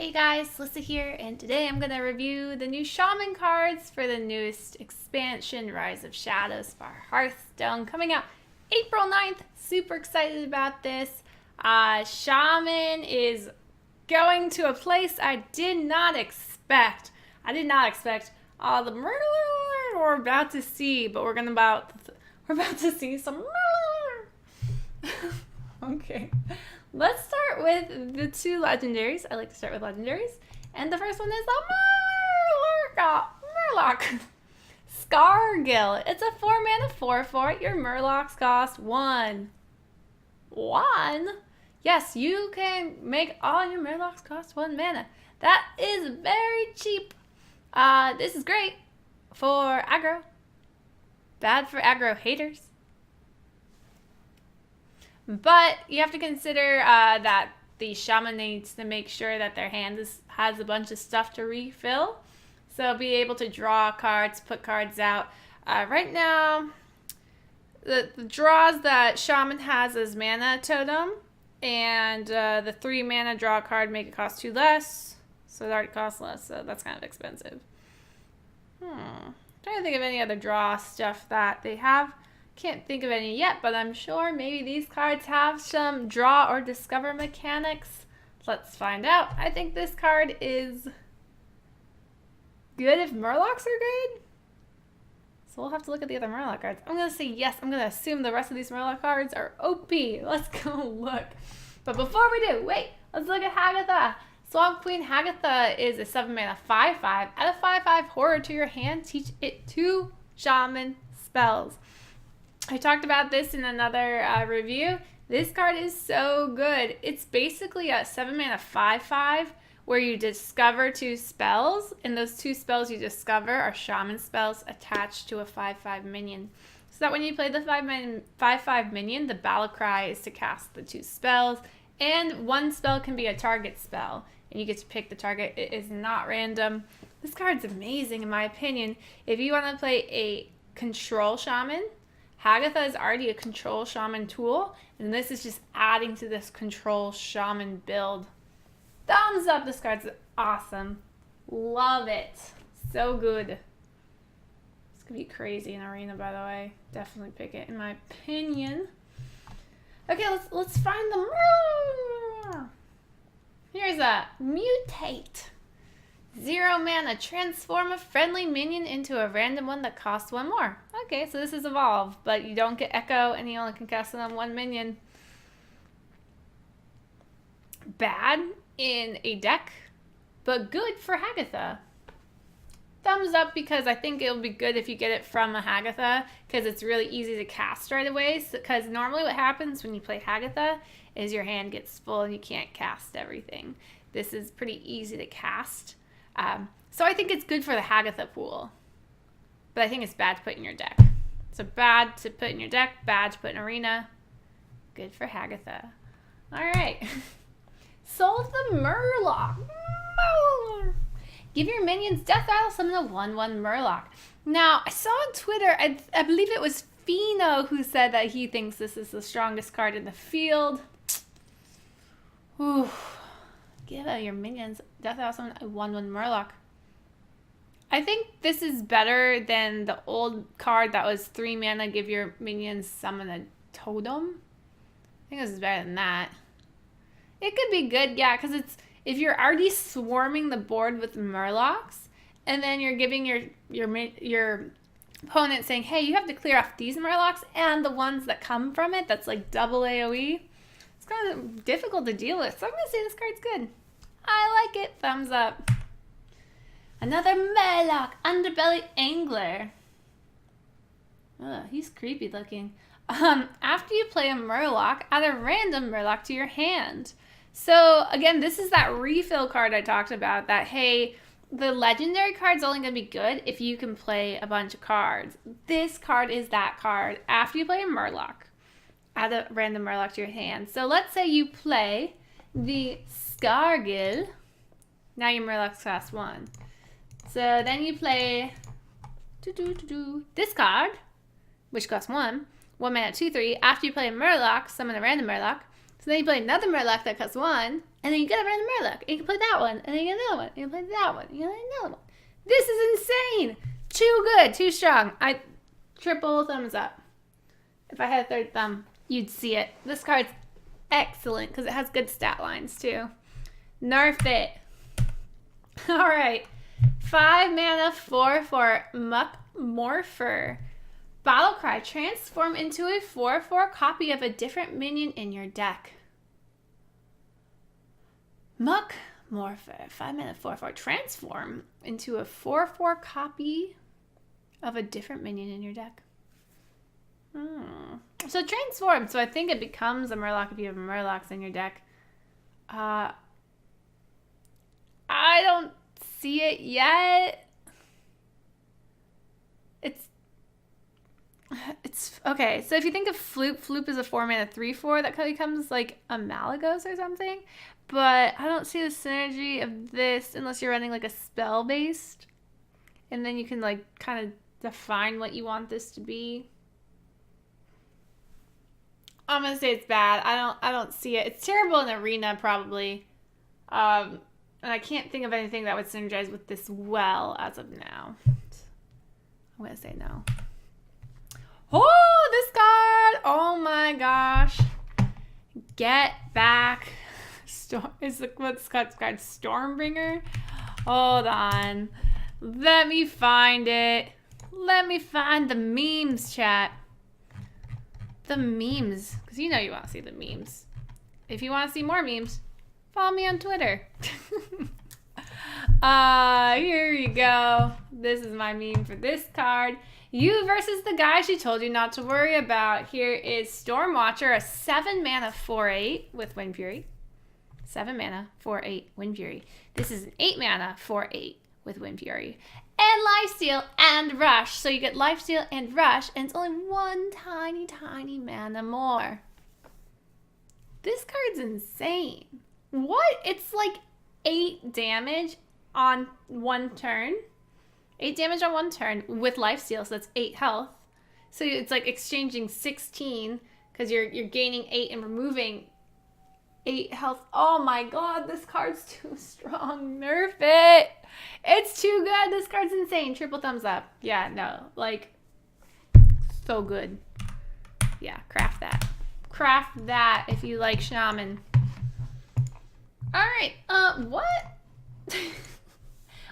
Hey guys, Lissa here, and today I'm going to review the new Shaman cards for the newest expansion, Rise of Shadows for Hearthstone, coming out April 9th. Super excited about this. Shaman is going to a place I did not expect. I did not expect all the murder we're about to see, but we're about to see some murder. Okay. Let's start with the two legendaries. I like to start with legendaries. And the first one is the Murloc. Scargil. It's a 4-mana 4/4. Your Murlocs cost 1. 1? Yes, you can make all your Murlocs cost 1 mana. That is very cheap. This is great for aggro. Bad for aggro haters. But you have to consider that the Shaman needs to make sure that their hand has a bunch of stuff to refill. So be able to draw cards, put cards out. Right now, the draws that Shaman has is Mana Totem. And the 3 mana draw card make it cost 2 less. So it already costs less, so that's kind of expensive. Trying to think of any other draw stuff that they have. Can't think of any yet, but I'm sure maybe these cards have some draw or discover mechanics. Let's find out. I think this card is good if Murlocs are good. So we'll have to look at the other Murloc cards. I'm going to say yes. I'm going to assume the rest of these Murloc cards are OP. Let's go look. But before we do, wait, let's look at Hagatha. Swampqueen Hagatha is a 7-mana 5/5. Add a 5/5 horror to your hand. Teach it 2 Shaman spells. I talked about this in another review. This card is so good. It's basically a 7-mana 5/5 where you discover 2 spells, and those 2 spells you discover are Shaman spells attached to a 5/5 minion. So that when you play the 5/5 minion, the battle cry is to cast the 2 spells, and 1 spell can be a target spell, and you get to pick the target. It is not random. This card's amazing in my opinion. If you want to play a control Shaman, Hagatha is already a control Shaman tool, and this is just adding to this control Shaman build. Thumbs up, this card's awesome. Love it. So good. This could be crazy in Arena, by the way. Definitely pick it, in my opinion. Okay, let's find the... Here's a Mutate. 0 mana, transform a friendly minion into a random one that costs 1 more. Okay, so this is Evolve, but you don't get Echo, and you only can cast it on 1 minion. Bad in a deck, but good for Hagatha. Thumbs up, because I think it'll be good if you get it from a Hagatha, because it's really easy to cast right away. Because normally what happens when you play Hagatha is your hand gets full and you can't cast everything. This is pretty easy to cast. So I think it's good for the Hagatha pool, but I think it's bad to put in your deck. So bad to put in your deck, bad to put in Arena, good for Hagatha. All right. Soul the Murloc. Give your minions Death Rattle, summon a 1/1 Murloc. Now, I saw on Twitter, I believe it was Fino who said that he thinks this is the strongest card in the field. Ooh. Give out your minions Death Rattle, summon a 1/1 Murloc. I think this is better than the old card that was 3 mana, give your minions summon a totem. I think this is better than that. It could be good, yeah, because it's if you're already swarming the board with Murlocs, and then you're giving your opponent saying, hey, you have to clear off these Murlocs and the ones that come from it, that's like double AoE. It's kind of difficult to deal with, so I'm going to say this card's good. I like it. Thumbs up. Another Murloc, Underbelly Angler. Ugh, he's creepy looking. After you play a Murloc, add a random Murloc to your hand. So again, this is that refill card I talked about, that hey, the legendary card's only going to be good if you can play a bunch of cards. This card is that card. After you play a Murloc, add a random Murloc to your hand. So let's say you play the Scargil. Now your Murloc's cost 1. So then you play this card, which costs 1. 1 mana 2/3. After you play a Murloc, summon a random Murloc. So then you play another Murloc that costs 1. And then you get a random Murloc. And you can play that one. And then you get another one. And you play that one. And you get another one. This is insane. Too good. Too strong. I triple thumbs up. If I had a third thumb, you'd see it. This card's excellent because it has good stat lines too. Nerf it. Alright. 5 mana, 4/4 Muckmorpher. Battlecry. Transform into a 4/4 copy of a different minion in your deck. Muckmorpher. 5 mana, 4/4. Transform into a 4/4 copy of a different minion in your deck. So transform. So I think it becomes a Murloc if you have Murlocs in your deck. I don't see it yet. It's okay. So if you think of Floop is a 4 mana 3/4 that becomes like a Malagos or something. But I don't see the synergy of this unless you're running like a spell based, and then you can like kind of define what you want this to be. I'm gonna say it's bad. I don't see it. It's terrible in Arena probably. And I can't think of anything that would synergize with this well as of now. I'm gonna say no. Oh, this card! Oh my gosh! Get back! What's card? Stormbringer. Hold on. Let me find it. Let me find the memes, chat. The memes, because you know you want to see the memes. If you want to see more memes, follow me on Twitter. Here you go. This is my meme for this card. You versus the guy she told you not to worry about. Here is Stormwatcher, a 7 mana 4/8 with Wind Fury. 7 mana 4/8 Wind Fury. This is an 8 mana 4/8 with Wind Fury. And Lifesteal and Rush. So you get Lifesteal and Rush, and it's only 1 tiny mana more. This card's insane. What? It's like 8 damage on 1 turn. 8 damage on 1 turn with Lifesteal, so that's 8 health. So it's like exchanging 16 because you're gaining 8 and removing 8 health. Oh my god, this card's too strong. Nerf it. It's too good. This card's insane. Triple thumbs up. Yeah, no. Like, so good. Yeah, craft that. Craft that if you like Shaman. Alright, what?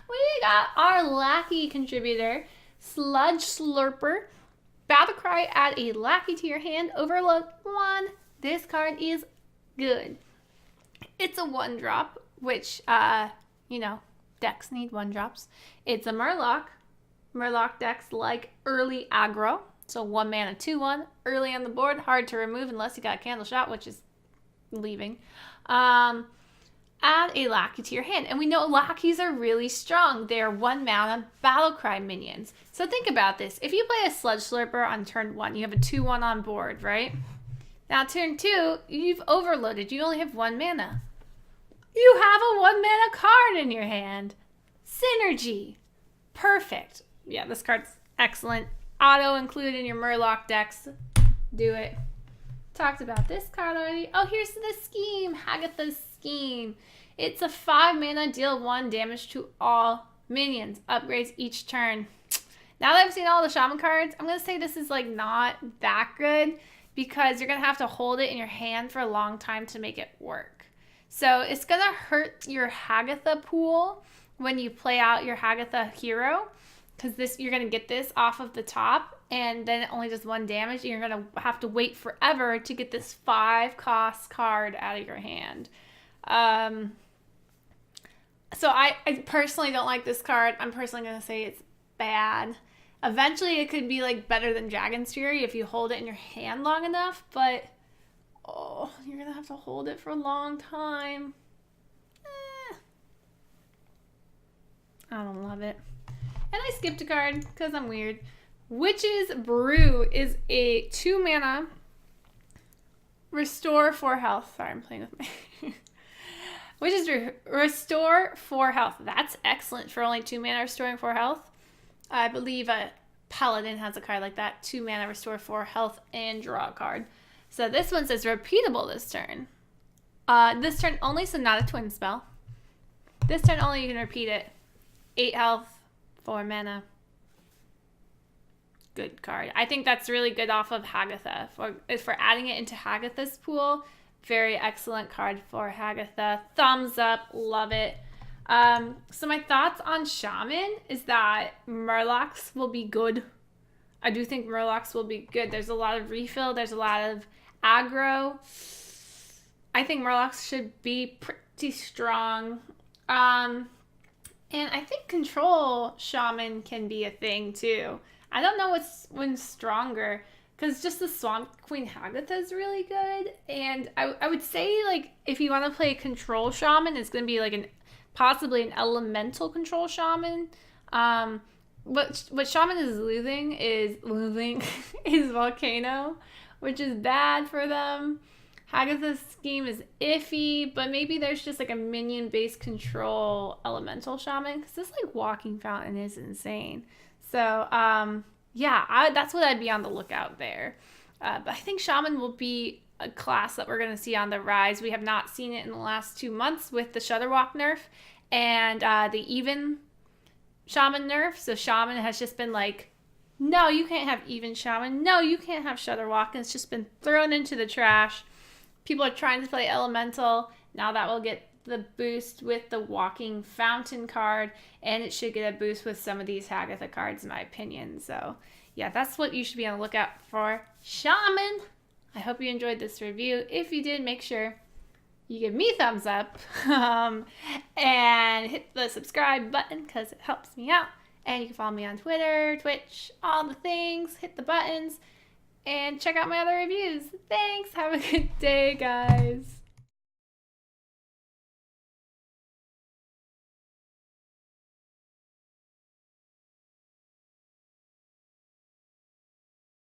We got our lackey contributor, Sludge Slurper. Battlecry, add a lackey to your hand. Overload 1. This card is good. It's a 1-drop, which, you know, decks need 1-drops. It's a Murloc. Murloc decks like early aggro. So 1 mana 2/1. Early on the board. Hard to remove unless you got a Candle Shot, which is leaving. Add a lackey to your hand. And we know lackeys are really strong. They are 1 mana Battlecry minions. So think about this. If you play a Sludge Slurper on turn 1, you have a 2/1 on board, right? Now turn 2, you've overloaded. You only have 1 mana. You have a 1 mana card in your hand. Synergy. Perfect. Yeah, this card's excellent. Auto include in your Murloc decks. Do it. Talked about this card already. Oh, here's the scheme. Hagatha's scheme. It's a 5 mana, deal 1 damage to all minions. Upgrades each turn. Now that I've seen all the Shaman cards, I'm going to say this is like not that good because you're going to have to hold it in your hand for a long time to make it work. So it's going to hurt your Hagatha pool when you play out your Hagatha hero, because you're going to get this off of the top and then it only does 1 damage, and you're going to have to wait forever to get this 5-cost card out of your hand. So I personally don't like this card. I'm personally going to say it's bad. Eventually it could be like better than Dragon's Fury if you hold it in your hand long enough, but oh, you're going to have to hold it for a long time. I don't love it. And I skipped a card because I'm weird. Witch's Brew is a 2 mana restore 4 health. Sorry, I'm playing with my... Witch's Brew, restore 4 health. That's excellent for only 2 mana restoring 4 health. I believe a Paladin has a card like that. 2 mana restore 4 health and draw a card. So this one says repeatable this turn. This turn only, so not a twin spell. This turn only, you can repeat it. 8 health, 4 mana. Good card. I think that's really good off of Hagatha. For adding it into Hagatha's pool, very excellent card for Hagatha. Thumbs up, love it. So my thoughts on Shaman is that Murlocs will be good. I do think Murlocs will be good. There's a lot of refill. There's a lot of aggro. I think Murlocs should be pretty strong. And I think Control Shaman can be a thing too. I don't know what's stronger, because just the Swampqueen Hagatha is really good. And I would say, like, if you want to play Control Shaman, it's going to be like possibly an elemental Control Shaman. What Shaman is losing is Volcano, which is bad for them. Hagatha's scheme is iffy, but maybe there's just like a minion-based control elemental shaman, because this like Walking Fountain is insane. So yeah, that's what I'd be on the lookout there. But I think Shaman will be a class that we're going to see on the rise. We have not seen it in the last 2 months with the Shudderwalk nerf and the even Shaman nerf. So Shaman has just been like, no, you can't have even Shaman. No, you can't have Shudderwalk. And it's just been thrown into the trash. People are trying to play Elemental. Now that will get the boost with the Walking Fountain card. And it should get a boost with some of these Hagatha cards, in my opinion. So yeah, that's what you should be on the lookout for. Shaman! I hope you enjoyed this review. If you did, make sure you give me a thumbs up and hit the subscribe button, because it helps me out. And you can follow me on Twitter, Twitch, all the things. Hit the buttons and check out my other reviews. Thanks. Have a good day, guys.